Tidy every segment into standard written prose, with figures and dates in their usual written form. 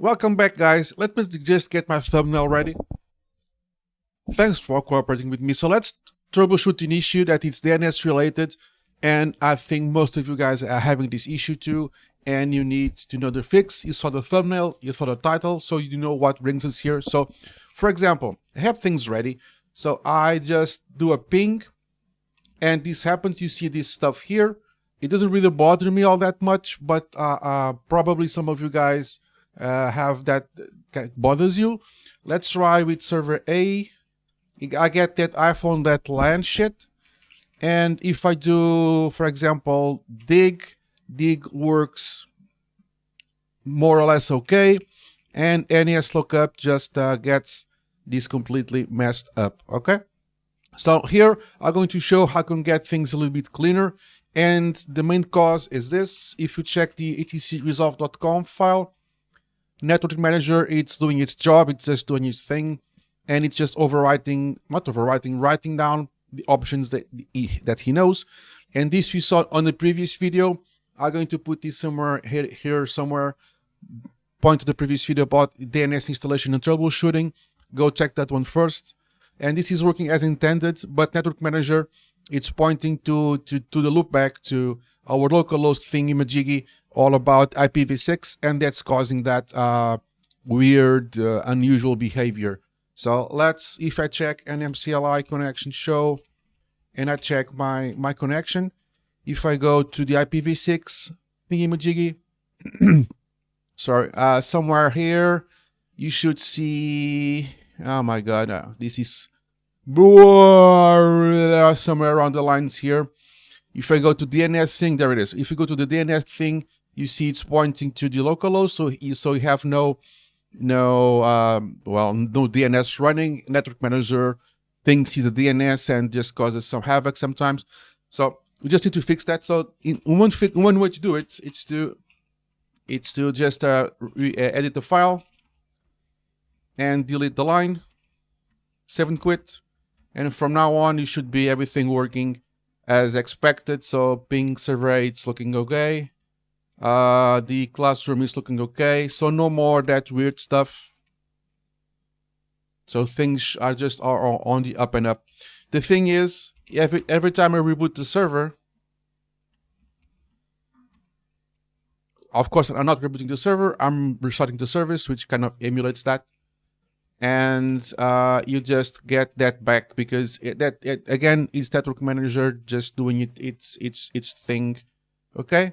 Welcome back, guys. Let me just get my thumbnail ready. Thanks for cooperating with me. So let's troubleshoot an issue that is DNS related, and I think most of you guys are having this issue too, and you need to know the fix. You saw the thumbnail, you saw the title, so you know what brings us here. So for example, I have things ready. So I just do a ping, and this happens. You see this stuff here. It doesn't really bother me all that much, but probably some of you guys have that bothers you. Let's try with server A. I get that iPhone.lan shit, and if I do, for example, dig works more or less okay, and NSLookup just gets this completely messed up. Okay, so here I'm going to show how I can get things a little bit cleaner, and the main cause is this. If you check the etc.resolve.conf file, NetworkManager, it's doing its job, it's just doing its thing, and it's just writing down the options that he knows. And this we saw on the previous video. I'm going to put this somewhere here somewhere. Point to the previous video about DNS installation and troubleshooting. Go check that one first. And this is working as intended, but NetworkManager, it's pointing to the loopback to our localhost thingy-majiggy, all about IPv6, and that's causing that weird, unusual behavior. So if I check an MCLI connection show, and I check my connection, if I go to the IPv6 thingy-majiggy, sorry, somewhere here, you should see, oh my god, this is somewhere around the lines here. If I go to DNS thing, there it is. If you go to the DNS thing, you see it's pointing to the localhost, so you have no DNS running. NetworkManager thinks he's a DNS and just causes some havoc sometimes. So we just need to fix that. So one way to do it, it's to just edit the file and delete the line, save and quit, and from now on you should be everything working as expected. So ping server 8 is looking okay. The classroom is looking okay. So no more that weird stuff. So things are on the up and up. The thing is, every time I reboot the server, of course I'm not rebooting the server, I'm restarting the service, which kind of emulates that. And you just get that back because again is NetworkManager just doing its thing. Okay,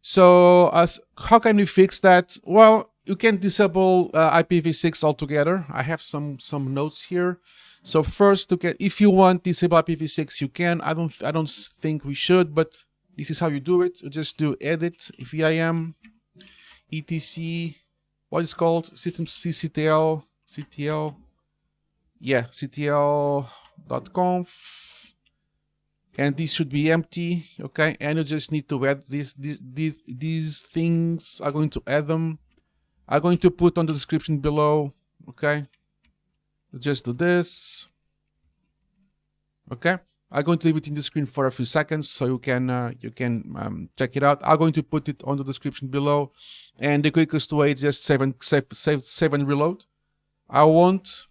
so how can we fix that? Well, you can disable IPv6 altogether. I have some notes here. So first, if you want disable IPv6, you can. I don't think we should, but this is how you do it. You just do edit vim etc. What is called system sysctl. sysctl.conf, and this should be empty. Okay, and you just need to add these things. I'm going to add them. I'm going to put on the description below. Okay, just do this. Okay, I'm going to leave it in the screen for a few seconds so you can check it out. I'm going to put it on the description below, and the quickest way is just save and reload. I won't,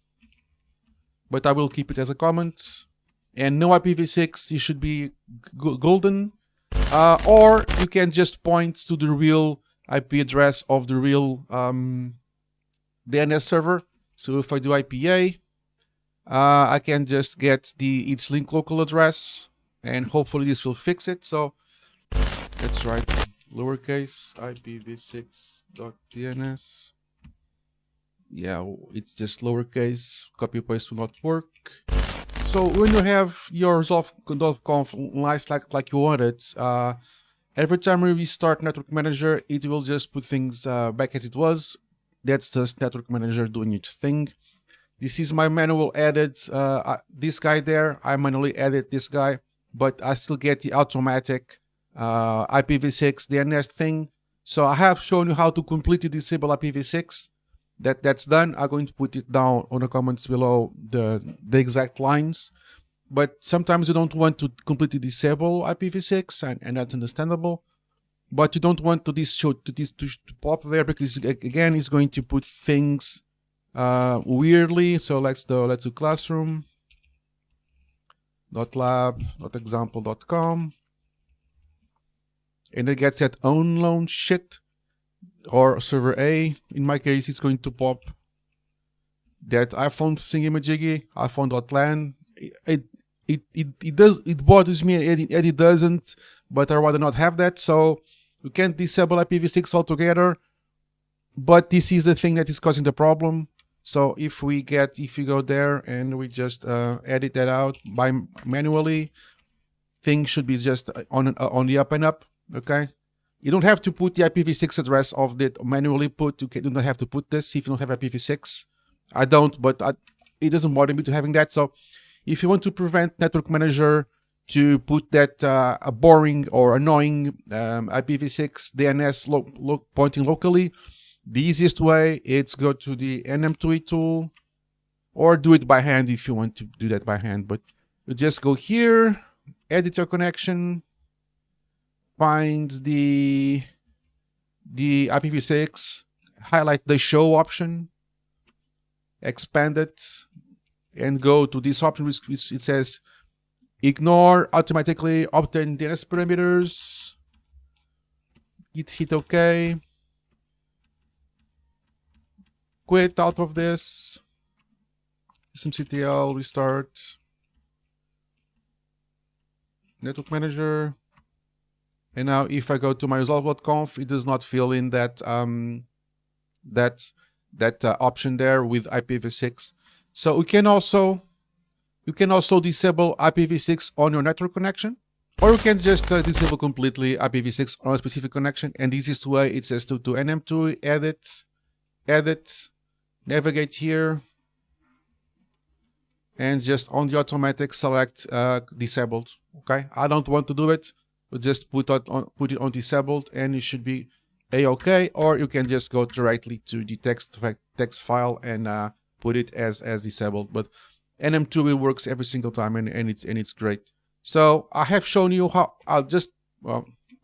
but I will keep it as a comment. And no IPv6, you should be golden. Or you can just point to the real IP address of the real DNS server. So if I do IPA, I can just get its link local address, and hopefully this will fix it. So let's write lowercase IPv6.dns. Yeah, it's just lowercase. Copy paste will not work. So when you have your resolve.conf nice like you want it, every time we restart NetworkManager, it will just put things back as it was. That's just NetworkManager doing its thing. This is my manual edit. This guy there, I manually edit this guy, but I still get the automatic IPv6 DNS thing. So I have shown you how to completely disable IPv6. That's done. I'm going to put it down on the comments below, the exact lines. But sometimes you don't want to completely disable IPv6, and that's understandable. but you don't want to pop there, because again it's going to put things weirdly. So let's do classroom.lab.example.com, and it gets that unknown shit, or server A. In my case, it's going to pop that iPhone thingamajiggy, iPhone.lan. It bothers me, and it doesn't, but I'd rather not have that. So you can't disable IPv6 altogether, but this is the thing that is causing the problem. So if you go there and we just edit that out by manually, things should be just on the up and up. Okay, you don't have to put the IPv6 address of that manually put. You don't have to put this if you don't have IPv6. I don't, but it doesn't bother me to having that. So if you want to prevent NetworkManager to put that boring or annoying IPv6 DNS pointing locally, the easiest way is go to the NM2E tool, or do it by hand if you want to do that by hand. But you just go here, edit your connection, find the IPv6, highlight the show option, expand it, and go to this option which it says ignore automatically obtained DNS parameters. Hit OK. Quit out of this. sysctl, restart. Network Manager. And now if I go to my resolve.conf, it does not fill in that option there with IPv6. So you can also disable IPv6 on your network connection, or you can just disable completely IPv6 on a specific connection. And the easiest way, it says to NM2 edit, navigate here, and just on the automatic select disabled. Okay, I don't want to do it, but just put it on disabled, and it should be a-okay. Or you can just go directly to the text file and put it as disabled. But NM2 works every single time, and it's great. So I have shown you how.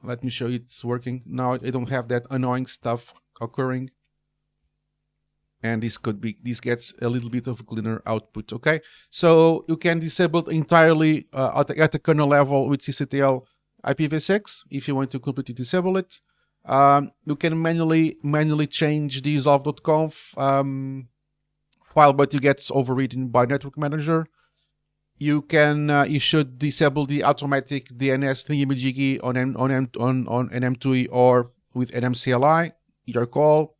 Let me show you it's working now. I don't have that annoying stuff occurring, and this gets a little bit of a cleaner output. Okay, so you can disable it entirely at the kernel level with sysctl IPv6 if you want to completely disable it. You can manually change the resolve.conf file, but it gets overridden by NetworkManager. You should disable the automatic DNS thingamajiggy on NM2E or with NMCLI, your call.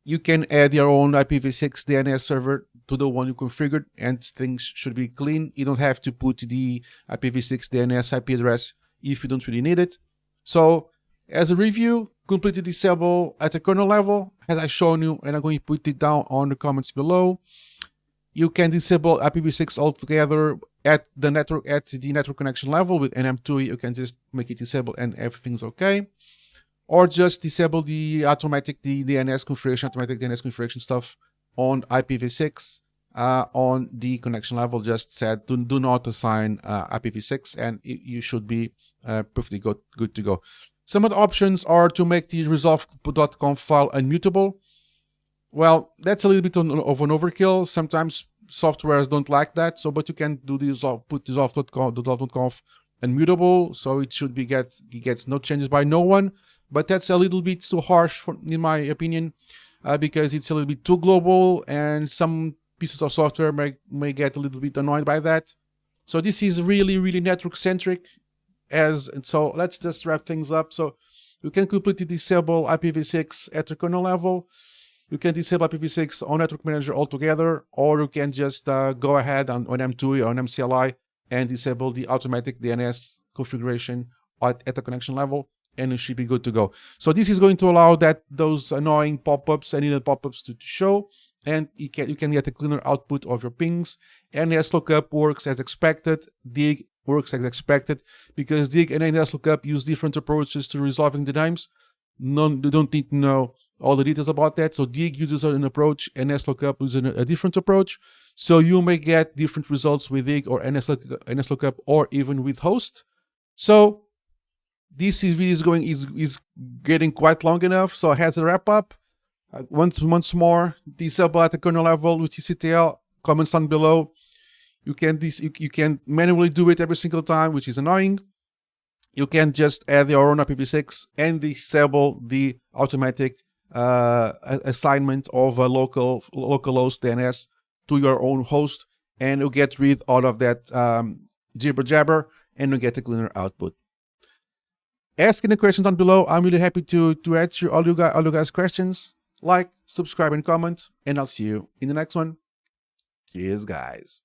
You can add your own IPv6 DNS server to the one you configured, and things should be clean. You don't have to put the IPv6 DNS IP address if you don't really need it. So as a review, completely disable at the kernel level, as I shown you, and I'm going to put it down on the comments below. You can disable IPv6 altogether at the network connection level with NM2E. You can just make it disabled and everything's okay. Or just disable the automatic DNS configuration stuff on IPv6 on the connection level. Just said do not assign IPv6, and you should be perfectly good to go. Some of the options are to make the resolve.conf file unmutable. Well, that's a little bit of an overkill. Sometimes softwares don't like that. So, but you can do put resolve.conf unmutable, so it should be gets no changes by no one. But that's a little bit too harsh, in my opinion, because it's a little bit too global, and some pieces of software may get a little bit annoyed by that. So this is really network centric. So let's just wrap things up. So you can completely disable IPv6 at the kernel level. You can disable IPv6 on NetworkManager altogether, or you can just go ahead on M2E or on MCLI and disable the automatic DNS configuration at the connection level, and you should be good to go. So this is going to allow those annoying pop-ups and inner pop-ups to show, and you can get a cleaner output of your pings. NSLookup works as expected. Dig works as expected, because Dig and NSLookup use different approaches to resolving the names. You don't need to know all the details about that. So Dig uses an approach, NSLookup uses a different approach. So you may get different results with Dig or NSLookup, or even with host. So this video is getting quite long enough, so as a wrap up, once more, disable at the kernel level with sysctl. Comments down below. You can manually do it every single time, which is annoying. You can just add your own IPv6 and disable the automatic assignment of a local host DNS to your own host, and you'll get rid all of that jibber jabber, and you'll get a cleaner output. Ask any questions down below. I'm really happy to answer all you guys' questions. Like, subscribe, and comment, and I'll see you in the next one. Cheers, guys.